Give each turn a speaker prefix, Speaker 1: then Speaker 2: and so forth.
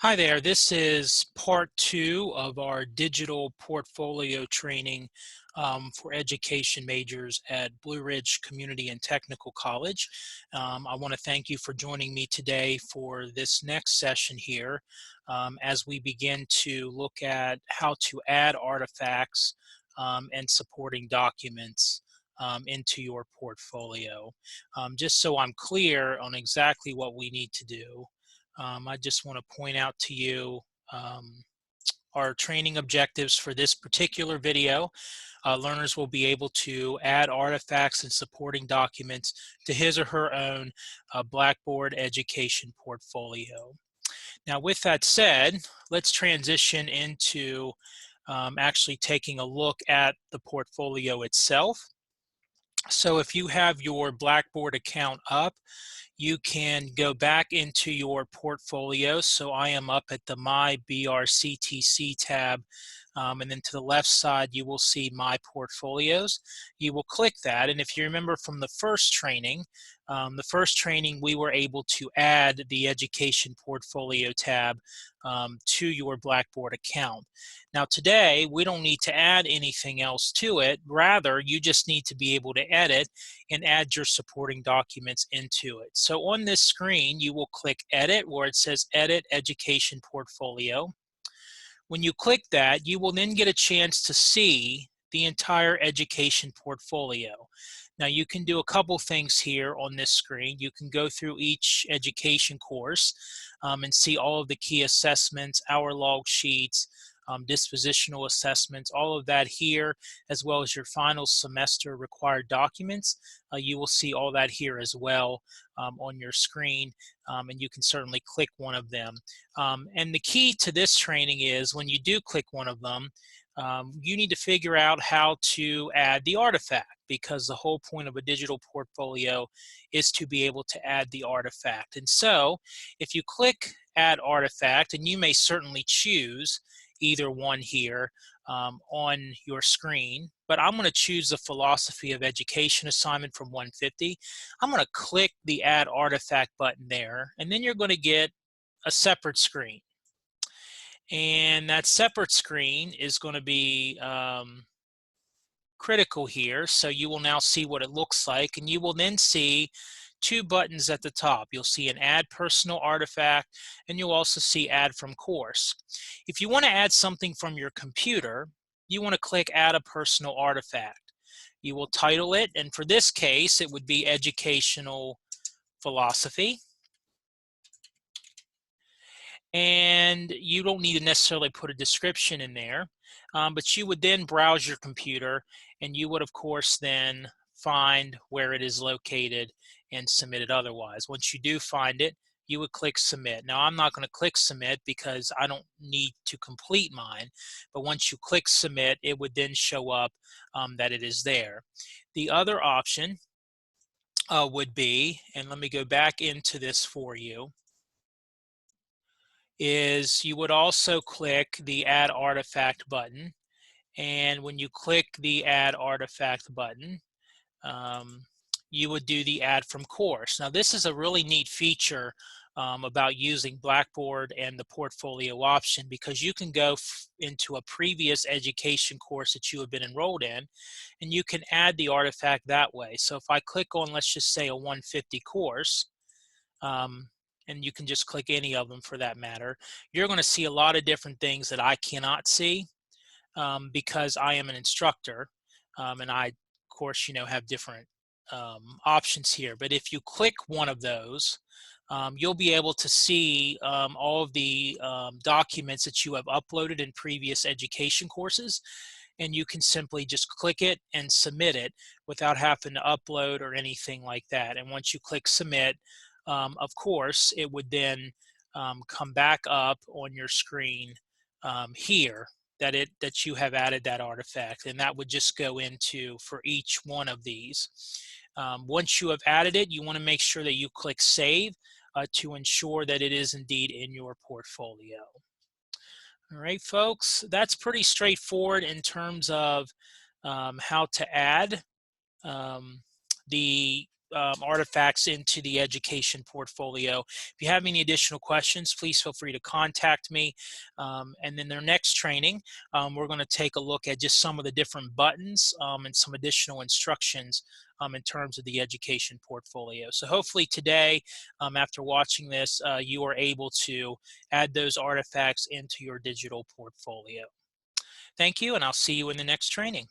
Speaker 1: Hi there. This is part two of our digital portfolio training for education majors at Blue Ridge Community and Technical College. I want to thank you for joining me today for this next session here as we begin to look at how to add artifacts and supporting documents into your portfolio. Just so I'm clear on exactly what we need to do. I just want to point out to you um, our training objectives for this particular video. Learners will be able to add artifacts and supporting documents to his or her own Blackboard education portfolio. Now, with that said, let's transition into actually taking a look at the portfolio itself. So if you have your Blackboard account up, you can go back into your portfolio. So I am up at the My BRCTC tab, and then to the left side, you will see My Portfolios. You will click that, and if you remember from the first training we were able to add the Education Portfolio tab to your Blackboard account. Now today, we don't need to add anything else to it. Rather, you just need to be able to edit and add your supporting documents into it. So on this screen, you will click Edit where it says Edit Education Portfolio. When you click that, you will then get a chance to see the entire education portfolio. Now you can do a couple things here on this screen. You can go through each education course and see all of the key assessments, hour log sheets, dispositional assessments, all of that here, as well as your final semester required documents. You will see all that here as well on your screen, and you can certainly click one of them. And the key to this training is when you do click one of them, you need to figure out how to add the artifact, because the whole point of a digital portfolio is to be able to add the artifact. And so if you click Add Artifact, and you may certainly choose either one here on your screen, but I'm going to choose the Philosophy of Education assignment from 150. I'm going to click the Add Artifact button there, and then you're going to get a separate screen. And that separate screen is going to be critical here. So you will now see what it looks like, and you will then see two buttons at the top. You'll see an Add Personal Artifact, and you'll also see Add from Course. If you want to add something from your computer, you want to click Add a Personal Artifact. You will title it, and for this case, it would be Educational Philosophy. And you don't need to necessarily put a description in there, but you would then browse your computer, and you would of course then find where it is located and submit it otherwise. Once you do find it, you would click submit. Now I'm not going to click submit because I don't need to complete mine, but once you click submit, it would then show up that it is there. The other option would be, and let me go back into this for you, is you would also click the Add Artifact button. And when you click the Add Artifact button, you would do the Add from Course. Now this is a really neat feature about using Blackboard and the portfolio option, because you can go into a previous education course that you have been enrolled in, and you can add the artifact that way. So if I click on, let's just say, a 150 course, and you can just click any of them for that matter, you're going to see a lot of different things that I cannot see because I am an instructor, and I, of course, have different options here. But if you click one of those, you'll be able to see all of the documents that you have uploaded in previous education courses, and you can simply just click it and submit it without having to upload or anything like that. And once you click submit, of course, it would then come back up on your screen here that you have added that artifact, and that would just go into for each one of these. Once you have added it, you want to make sure that you click save to ensure that it is indeed in your portfolio. All right, folks, that's pretty straightforward in terms of how to add um, the artifacts into the education portfolio. If you have any additional questions, please feel free to contact me. And then their next training, we're going to take a look at just some of the different buttons and some additional instructions in terms of the education portfolio. So hopefully today, after watching this, you are able to add those artifacts into your digital portfolio. Thank you, and I'll see you in the next training.